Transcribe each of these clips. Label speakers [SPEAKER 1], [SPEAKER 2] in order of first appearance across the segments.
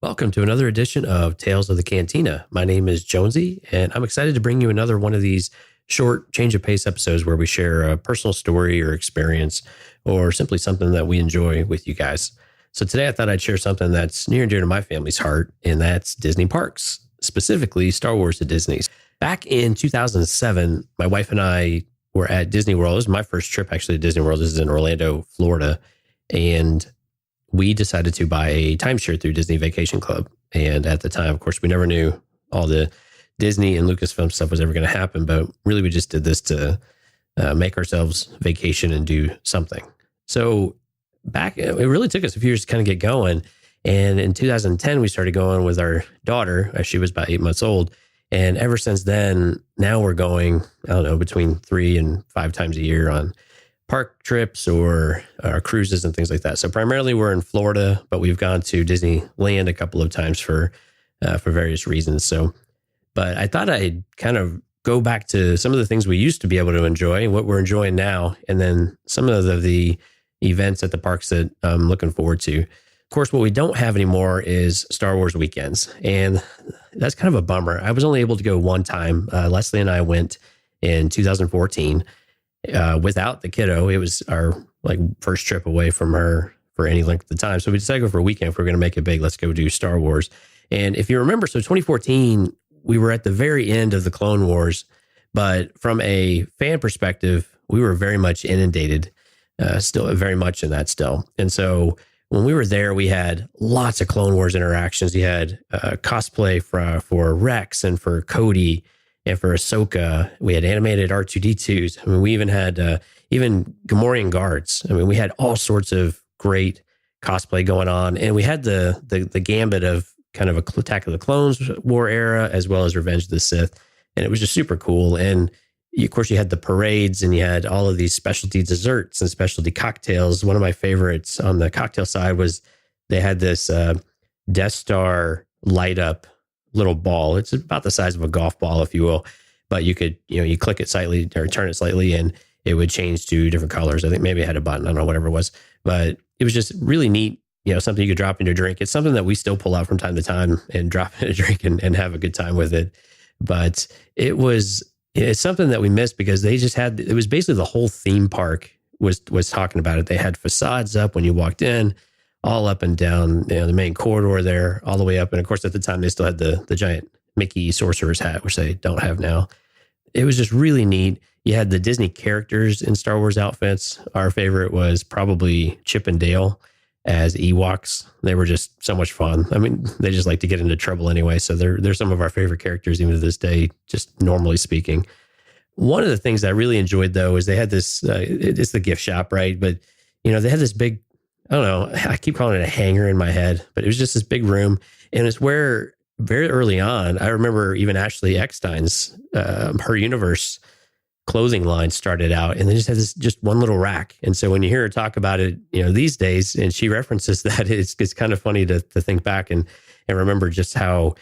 [SPEAKER 1] Welcome to another edition of Tales of the Cantina. My name is Jonesy, and I'm excited to bring you another one of these short change of pace episodes where we share a personal story or experience or simply something that we enjoy with you guys. So today I thought I'd share something that's near and dear to my family's heart, and that's Disney parks, specifically Star Wars at Disney's. Back in 2007, my wife and I were at Disney World. This was my first trip actually to Disney World. This is in Orlando, Florida. And we decided to buy a timeshare through Disney Vacation Club. And at the time, of course, we never knew all the Disney and Lucasfilm stuff was ever going to happen. But really, we just did this to make ourselves vacation and do something. So it really took us a few years to kind of get going. And in 2010, we started going with our daughter as she was about 8 months old. And ever since then, now we're going, I don't know, between 3 and 5 times a year on park trips or cruises and things like that. So primarily we're in Florida, but we've gone to Disneyland a couple of times for various reasons. So, but I thought I'd kind of go back to some of the things we used to be able to enjoy, what we're enjoying now, and then some of the events at the parks that I'm looking forward to. Of course, what we don't have anymore is Star Wars weekends, and that's kind of a bummer. I was only able to go one time. Leslie and I went in 2014. Without the kiddo. It was our first trip away from her for any length of time. So we decided to go for a weekend. If we're going to make it big, let's go do Star Wars. And if you remember, so 2014, we were at the very end of the Clone Wars, but from a fan perspective, we were very much inundated, still very much in that still. And so when we were there, we had lots of Clone Wars interactions. You had cosplay for Rex and for Cody, and for Ahsoka. We had animated R2-D2s. I mean, we even had even Gamorrean guards. I mean, we had all sorts of great cosplay going on. And we had the gambit of kind of a Attack of the Clones War era, as well as Revenge of the Sith. And it was just super cool. And of course, you had the parades and you had all of these specialty desserts and specialty cocktails. One of my favorites on the cocktail side was they had this Death Star light up little ball. It's about the size of a golf ball, if you will, but you could, you click it slightly or turn it slightly and it would change to different colors. I think maybe it had a button. I don't know, whatever it was, but it was just really neat. Something you could drop in your drink. It's something that we still pull out from time to time and drop in a drink and have a good time with it. But it's something that we missed because they just it was basically the whole theme park was talking about it. They had facades up when you walked in, all up and down, the main corridor there, all the way up. And of course, at the time, they still had the giant Mickey sorcerer's hat, which they don't have now. It was just really neat. You had the Disney characters in Star Wars outfits. Our favorite was probably Chip and Dale as Ewoks. They were just so much fun. I mean, they just like to get into trouble anyway. So they're some of our favorite characters, even to this day, just normally speaking. One of the things I really enjoyed, though, is they had this, it's the gift shop, right? But, they had this big, I don't know, I keep calling it a hangar in my head, but it was just this big room. And it's where very early on, I remember even Ashley Eckstein's, her Universe clothing line started out, and they just had this just one little rack. And so when you hear her talk about it, these days, and she references that, it's kind of funny to think back and remember just how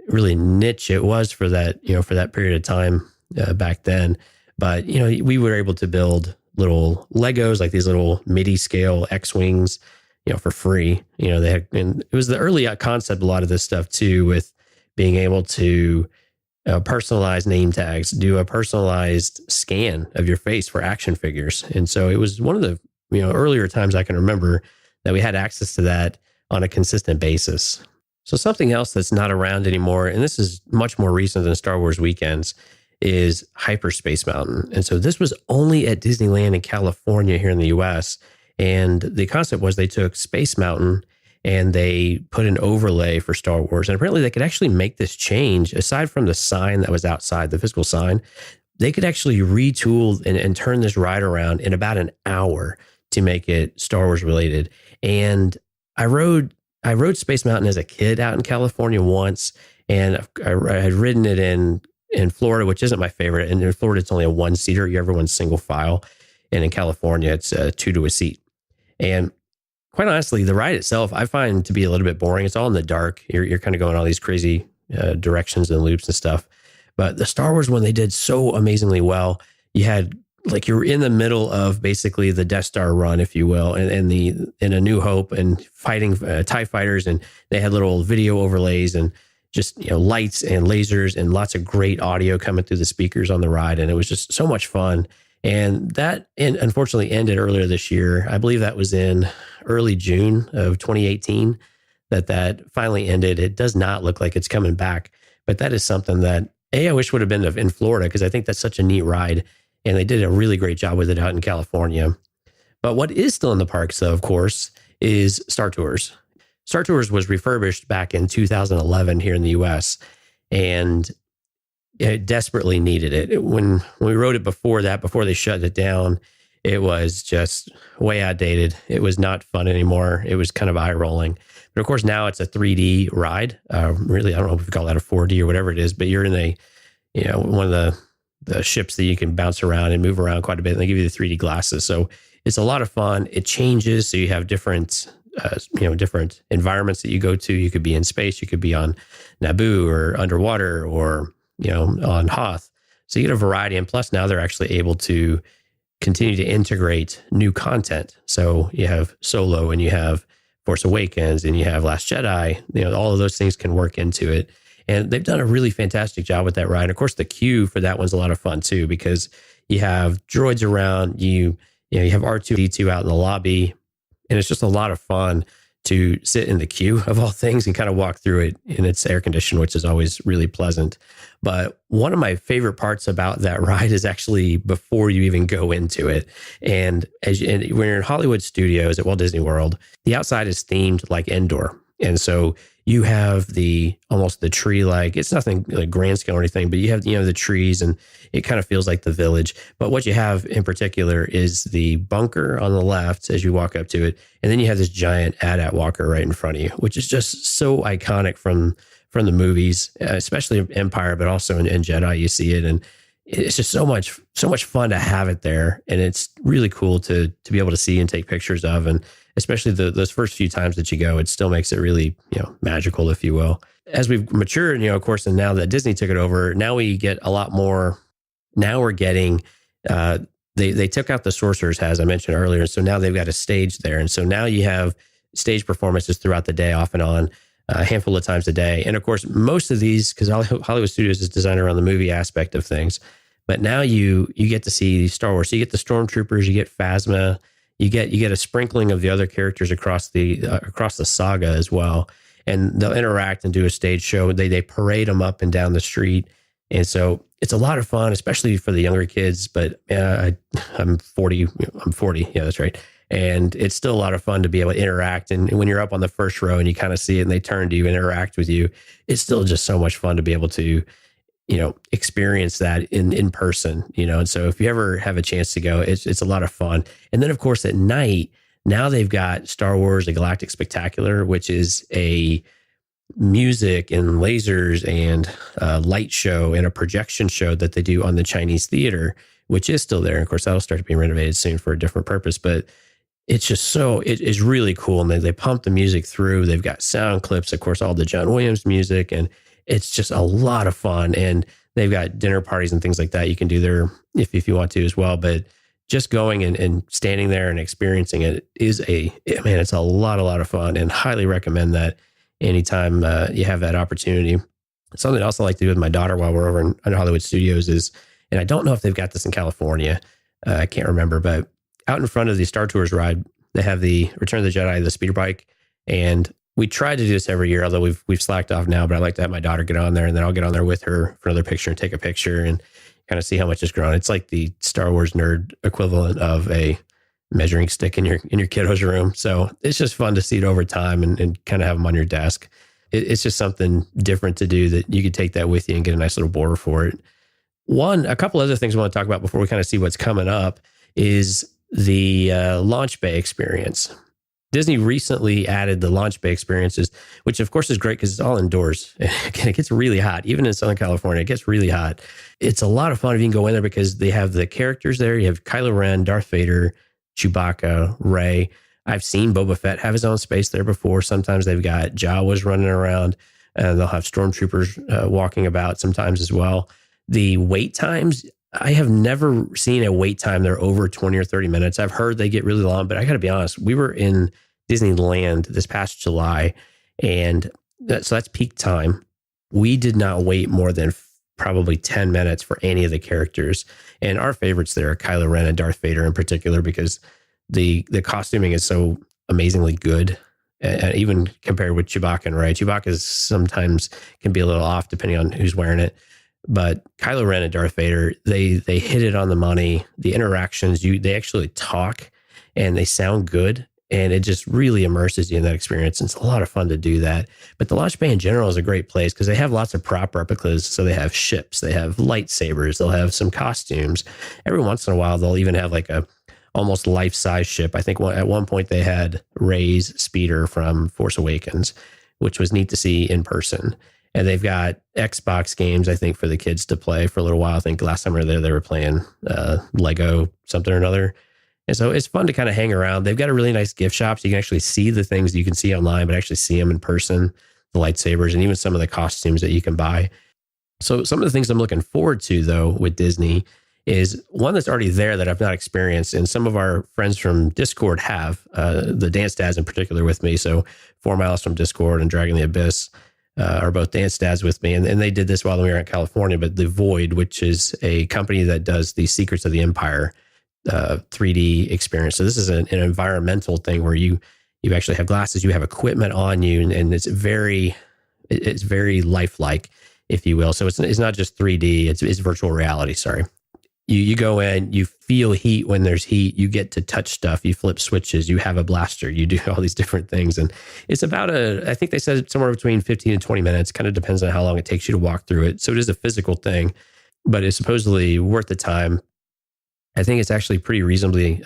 [SPEAKER 1] really niche it was for that, for that period of time back then. But, we were able to build little Legos, like these little MIDI scale X-Wings, for free. They had, and it was the early concept, a lot of this stuff too, with being able to personalize name tags, do a personalized scan of your face for action figures. And so it was one of the, earlier times I can remember that we had access to that on a consistent basis. So something else that's not around anymore, and this is much more recent than Star Wars weekends, is Hyperspace Mountain. And so this was only at Disneyland in California here in the US. And the concept was they took Space Mountain and they put an overlay for Star Wars. And apparently they could actually make this change, aside from the sign that was outside, the physical sign, they could actually retool and turn this ride around in about an hour to make it Star Wars related. And I rode Space Mountain as a kid out in California once, and I had ridden it in Florida, which isn't my favorite. And in Florida, it's only a one-seater. Everyone's single file. And in California, it's 2 to a seat. And quite honestly, the ride itself, I find to be a little bit boring. It's all in the dark. You're kind of going all these crazy directions and loops and stuff. But the Star Wars one, they did so amazingly well. You had like you're in the middle of basically the Death Star run, if you will, and in A New Hope, and fighting TIE fighters, and they had little video overlays and just lights and lasers and lots of great audio coming through the speakers on the ride, and it was just so much fun. And that unfortunately ended earlier this year. I believe that was in early June of 2018 that finally ended. It does not look like it's coming back, but that is something that I wish would have been in Florida, because I think that's such a neat ride. And they did a really great job with it out in California. But what is still in the parks, though, of course, is Star Tours. Star Tours was refurbished back in 2011 here in the US, and it desperately needed it. When we rode it before they shut it down, it was just way outdated. It was not fun anymore. It was kind of eye-rolling. But of course, now it's a 3D ride. Really, I don't know if we call that a 4D or whatever it is, but you're in one of the ships that you can bounce around and move around quite a bit, and they give you the 3D glasses. So it's a lot of fun. It changes. So you have different environments that you go to. You could be in space. You could be on Naboo or underwater, or, on Hoth. So you get a variety. And plus now they're actually able to continue to integrate new content. So you have Solo, and you have Force Awakens, and you have Last Jedi. All of those things can work into it. And they've done a really fantastic job with that ride. And of course, the queue for that one's a lot of fun too, because you have droids around, you have R2-D2 out in the lobby, and it's just a lot of fun to sit in the queue of all things and kind of walk through it in its air condition, which is always really pleasant. But one of my favorite parts about that ride is actually before you even go into it. And when you're in Hollywood Studios at Walt Disney World, the outside is themed like Endor. And so you have almost the tree, like it's nothing like grand scale or anything, but you have, the trees, and it kind of feels like the village. But what you have in particular is the bunker on the left as you walk up to it. And then you have this giant AT-AT walker right in front of you, which is just so iconic from the movies, especially Empire, but also in Jedi, you see it. And it's just so much fun to have it there. And it's really cool to be able to see and take pictures of. And especially those first few times that you go, it still makes it really, magical, if you will. As we've matured, of course, and now that Disney took it over, now we get a lot more. Now we're getting, they took out the sorcerers, as I mentioned earlier. So now they've got a stage there. And so now you have stage performances throughout the day, off and on, a handful of times a day. And of course, most of these, because Hollywood Studios is designed around the movie aspect of things, but now you get to see Star Wars. So you get the Stormtroopers, you get Phasma, you get a sprinkling of the other characters across the saga as well, and they'll interact and do a stage show. They parade them up and down the street, and so it's a lot of fun, especially for the younger kids. But I'm 40. Yeah, that's right. And it's still a lot of fun to be able to interact. And when you're up on the first row and you kind of see it, and they turn to you and interact with you, it's still just so much fun to be able to experience that in person, and so if you ever have a chance to go, it's a lot of fun. And then of course at night, now they've got Star Wars, a Galactic Spectacular, which is a music and lasers and light show and a projection show that they do on the Chinese theater, which is still there. And of course, that'll start to be renovated soon for a different purpose, but it's just it is really cool. And they pump the music through. They've got sound clips, of course, all the John Williams music, and it's just a lot of fun. And they've got dinner parties and things like that you can do there if you want to as well. But just going and standing there and experiencing it is it's a lot of fun, and highly recommend that anytime you have that opportunity. Something else I like to do with my daughter while we're over in Hollywood Studios is, and I don't know if they've got this in California, I can't remember, but out in front of the Star Tours ride, they have the Return of the Jedi, the speeder bike. And we try to do this every year, although we've slacked off now, but I like to have my daughter get on there, and then I'll get on there with her for another picture and take a picture and kind of see how much it's grown. It's like the Star Wars nerd equivalent of a measuring stick in your kiddo's room. So it's just fun to see it over time and kind of have them on your desk. It's just something different to do that you could take that with you and get a nice little border for it. A couple other things I want to talk about before we kind of see what's coming up is the launch bay experience. Disney recently added the launch bay experiences, which of course is great because it's all indoors. It gets really hot. Even in Southern California, it gets really hot. It's a lot of fun if you can go in there because they have the characters there. You have Kylo Ren, Darth Vader, Chewbacca, Rey. I've seen Boba Fett have his own space there before. Sometimes they've got Jawas running around, and they'll have stormtroopers walking about sometimes as well. The wait times I have never seen a wait time there over 20 or 30 minutes. I've heard they get really long, but I got to be honest, we were in Disneyland this past July, and so that's peak time. We did not wait more than probably 10 minutes for any of the characters. And our favorites there are Kylo Ren and Darth Vader in particular, because the costuming is so amazingly good. Even compared with Chewbacca, right? Chewbacca sometimes can be a little off depending on who's wearing it. But Kylo Ren and Darth Vader, they hit it on the money. The interactions, they actually talk and they sound good. And it just really immerses you in that experience. And it's a lot of fun to do that. But the Launch Bay in general is a great place because they have lots of prop replicas. So they have ships, they have lightsabers, they'll have some costumes. Every once in a while, they'll even have like a almost life-size ship. I think at one point they had Rey's speeder from Force Awakens, which was neat to see in person. And they've got Xbox games, I think, for the kids to play for a little while. I think last time we were there, they were playing Lego something or another. And so it's fun to kind of hang around. They've got a really nice gift shop, so you can actually see the things you can see online, but actually see them in person, the lightsabers, and even some of the costumes that you can buy. So some of the things I'm looking forward to, though, with Disney is one that's already there that I've not experienced. And some of our friends from Discord have, the Dance Dads in particular with me. So 4 Miles from Discord and Dragging the Abyss are both Dance Dads with me. And they did this while we were in California, but The Void, which is a company that does the Secrets of the Empire 3D experience. So this is an environmental thing where you actually have glasses, you have equipment on you, and it's very lifelike, if you will. So it's not just 3D, it's virtual reality. Sorry. You go in, you feel heat when there's heat, you get to touch stuff, you flip switches, you have a blaster, you do all these different things. And it's about I think they said somewhere between 15 and 20 minutes, kind of depends on how long it takes you to walk through it. So it is a physical thing, but it's supposedly worth the time. I think it's actually pretty reasonably,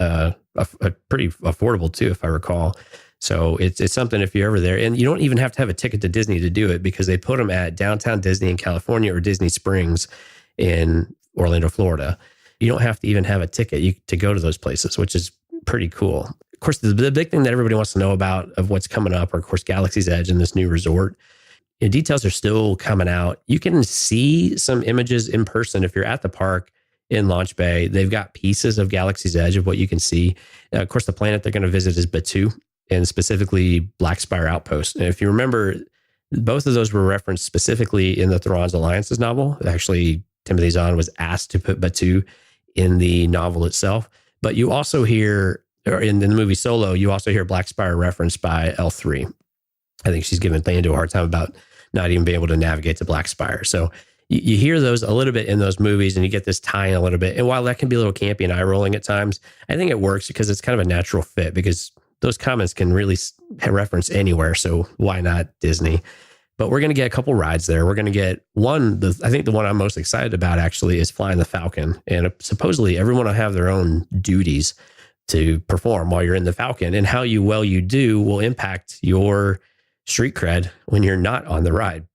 [SPEAKER 1] pretty affordable too, if I recall. So it's something if you're ever there, and you don't even have to have a ticket to Disney to do it, because they put them at Downtown Disney in California or Disney Springs in Orlando, Florida. You don't have to even have a ticket to go to those places, which is pretty cool. Of course, the big thing that everybody wants to know about of what's coming up are, of course, Galaxy's Edge and this new resort. And details are still coming out. You can see some images in person if you're at the park in Launch Bay. They've got pieces of Galaxy's Edge of what you can see. Of course, the planet they're going to visit is Batuu, and specifically Black Spire Outpost. And if you remember, both of those were referenced specifically in the Thrawn's Alliances novel. Actually, Timothy Zahn was asked to put Batuu in the novel itself. But you also hear, or in the movie Solo, you also hear Black Spire referenced by L3. I think she's giving Thando a hard time about not even being able to navigate to Black Spire. So you hear those a little bit in those movies, and you get this tie-in a little bit. And while that can be a little campy and eye-rolling at times, I think it works because it's kind of a natural fit, because those comments can really reference anywhere. So why not Disney? But we're going to get a couple rides there. We're going to get one, I think the one I'm most excited about actually is flying the Falcon. And supposedly everyone will have their own duties to perform while you're in the Falcon. And how well you do will impact your street cred when you're not on the ride,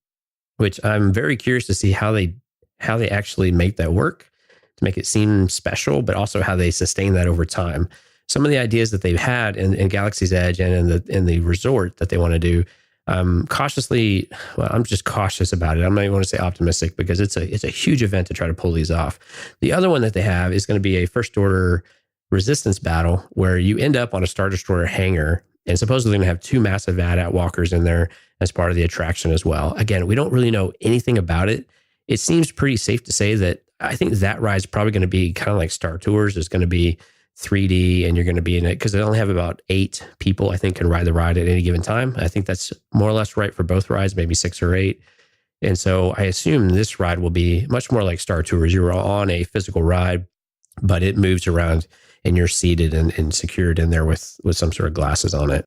[SPEAKER 1] which I'm very curious to see how they actually make that work to make it seem special, but also how they sustain that over time. Some of the ideas that they've had in Galaxy's Edge and in the resort that they want to do, I'm just cautious about it. I'm not even want to say optimistic, because it's a huge event to try to pull these off. The other one that they have is going to be a First Order resistance battle where you end up on a Star Destroyer hangar, and supposedly going to have 2 massive AT-AT walkers in there as part of the attraction as well. Again, we don't really know anything about it. It seems pretty safe to say that I think that ride's probably going to be kind of like Star Tours. It's going to be 3D, and you're going to be in it because they only have about 8 people, I think, can ride the ride at any given time. I think that's more or less right for both rides, maybe 6 or 8. And so I assume this ride will be much more like Star Tours. You're on a physical ride, but it moves around and you're seated and secured in there with some sort of glasses on it.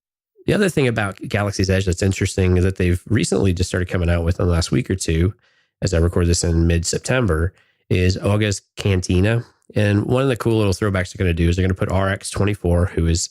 [SPEAKER 1] The other thing about Galaxy's Edge that's interesting is that they've recently just started coming out with in the last week or two, as I record this in mid-September, is August Cantina. And one of the cool little throwbacks they're going to do is they're going to put RX-24, who is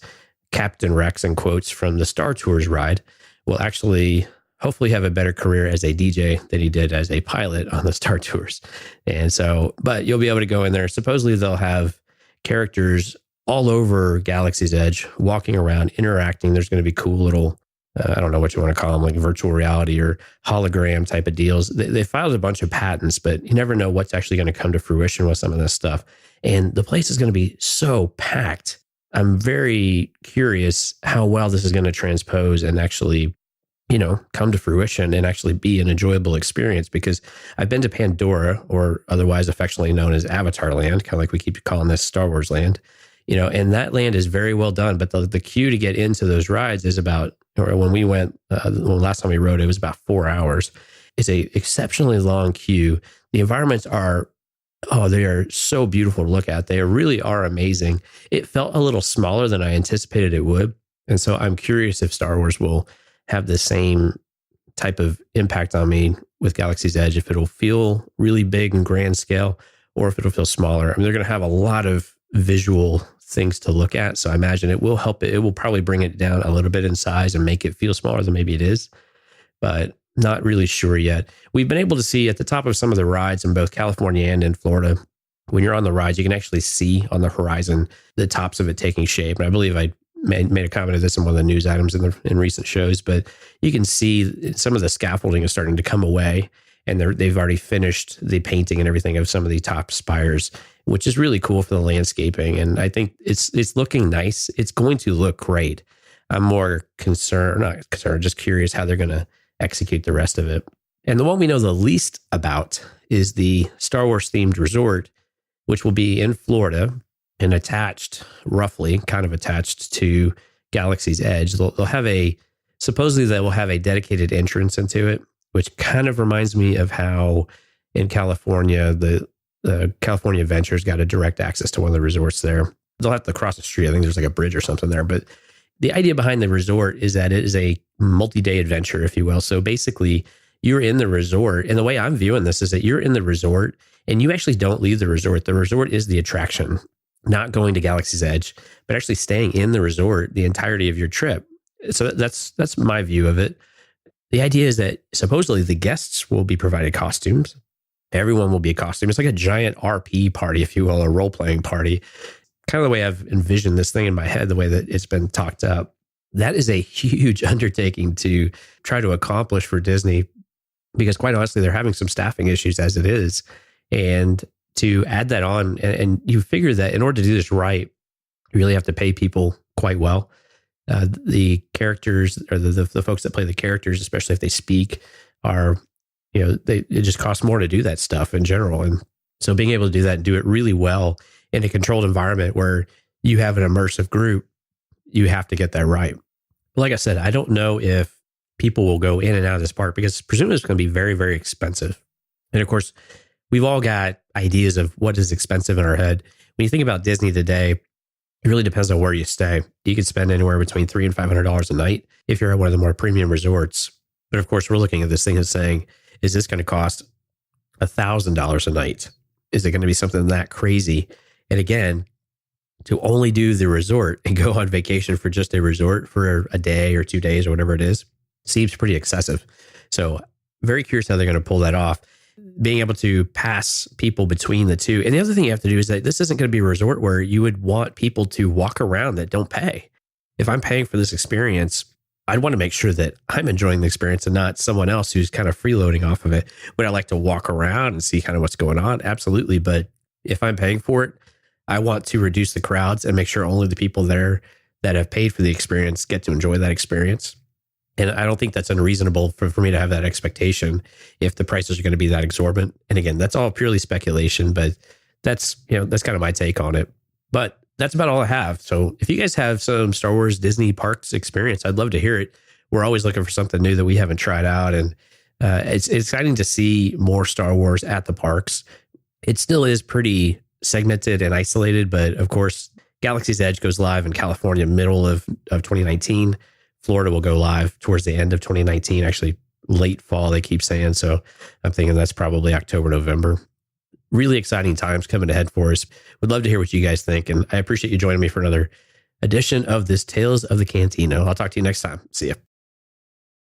[SPEAKER 1] Captain Rex in quotes from the Star Tours ride, will actually hopefully have a better career as a DJ than he did as a pilot on the Star Tours. And so, but you'll be able to go in there. Supposedly they'll have characters all over Galaxy's Edge walking around, interacting. There's going to be cool little I don't know what you want to call them, like virtual reality or hologram type of deals. They filed a bunch of patents, but you never know what's actually going to come to fruition with some of this stuff. And the place is going to be so packed. I'm very curious how well this is going to transpose and actually, come to fruition and actually be an enjoyable experience, because I've been to Pandora, or otherwise affectionately known as Avatar Land, kind of like we keep calling this Star Wars Land, and that land is very well done. But the queue to get into those rides is about, or when we went, last time we rode, it was about 4 hours. It's a exceptionally long queue. The environments are, they are so beautiful to look at. They really are amazing. It felt a little smaller than I anticipated it would. And so I'm curious if Star Wars will have the same type of impact on me with Galaxy's Edge, if it'll feel really big and grand scale, or if it'll feel smaller. I mean, they're going to have a lot of visual things to look at. So I imagine it will help it. It will probably bring it down a little bit in size and make it feel smaller than maybe it is, but not really sure yet. We've been able to see at the top of some of the rides in both California and in Florida, when you're on the rides, you can actually see on the horizon the tops of it taking shape. And I believe I made a comment of this in one of the news items in recent shows, but you can see some of the scaffolding is starting to come away, and they've already finished the painting and everything of some of the top spires, which is really cool for the landscaping. And I think it's looking nice. It's going to look great. I'm more not concerned, just curious how they're going to execute the rest of it. And the one we know the least about is the Star Wars themed resort, which will be in Florida and roughly attached to Galaxy's Edge. They'll have supposedly they will have a dedicated entrance into it, which kind of reminds me of how in California, the California Adventure's got a direct access to one of the resorts there. They'll have to cross the street. I think there's like a bridge or something there. But the idea behind the resort is that it is a multi-day adventure, if you will. So basically, you're in the resort. And the way I'm viewing this is that you're in the resort and you actually don't leave the resort. The resort is the attraction, not going to Galaxy's Edge, but actually staying in the resort the entirety of your trip. So that's my view of it. The idea is that supposedly the guests will be provided costumes. Everyone will be a costume. It's like a giant RP party, if you will, a role-playing party. Kind of the way I've envisioned this thing in my head, the way that it's been talked up. That is a huge undertaking to try to accomplish for Disney, because quite honestly, they're having some staffing issues as it is. And to add that on, and you figure that in order to do this right, you really have to pay people quite well. The characters, or the folks that play the characters, especially if they speak, are, it just costs more to do that stuff in general. And so being able to do that and do it really well in a controlled environment where you have an immersive group, you have to get that right. But like I said, I don't know if people will go in and out of this park, because presumably it's going to be very, very expensive. And of course, we've all got ideas of what is expensive in our head. When you think about Disney today, it really depends on where you stay. You could spend anywhere between $300 and $500 a night if you're at one of the more premium resorts. But of course, we're looking at this thing and saying, is this going to cost $1,000 a night? Is it going to be something that crazy? And again, to only do the resort and go on vacation for just a resort for a day or 2 days or whatever it is, seems pretty excessive. So very curious how they're going to pull that off. Being able to pass people between the two. And the other thing you have to do is that this isn't going to be a resort where you would want people to walk around that don't pay. If I'm paying for this experience, I'd want to make sure that I'm enjoying the experience and not someone else who's kind of freeloading off of it. Would I like to walk around and see kind of what's going on? Absolutely. But if I'm paying for it, I want to reduce the crowds and make sure only the people there that have paid for the experience get to enjoy that experience. And I don't think that's unreasonable for me to have that expectation if the prices are going to be that exorbitant. And again, that's all purely speculation, but that's kind of my take on it. But that's about all I have. So if you guys have some Star Wars Disney parks experience, I'd love to hear it. We're always looking for something new that we haven't tried out. And it's exciting to see more Star Wars at the parks. It still is pretty segmented and isolated, but of course, Galaxy's Edge goes live in California middle of 2019. Florida will go live towards the end of 2019, actually late fall, they keep saying. So I'm thinking that's probably October, November. Really exciting times coming ahead for us. Would love to hear what you guys think. And I appreciate you joining me for another edition of this Tales of the Cantina. I'll talk to you next time. See ya.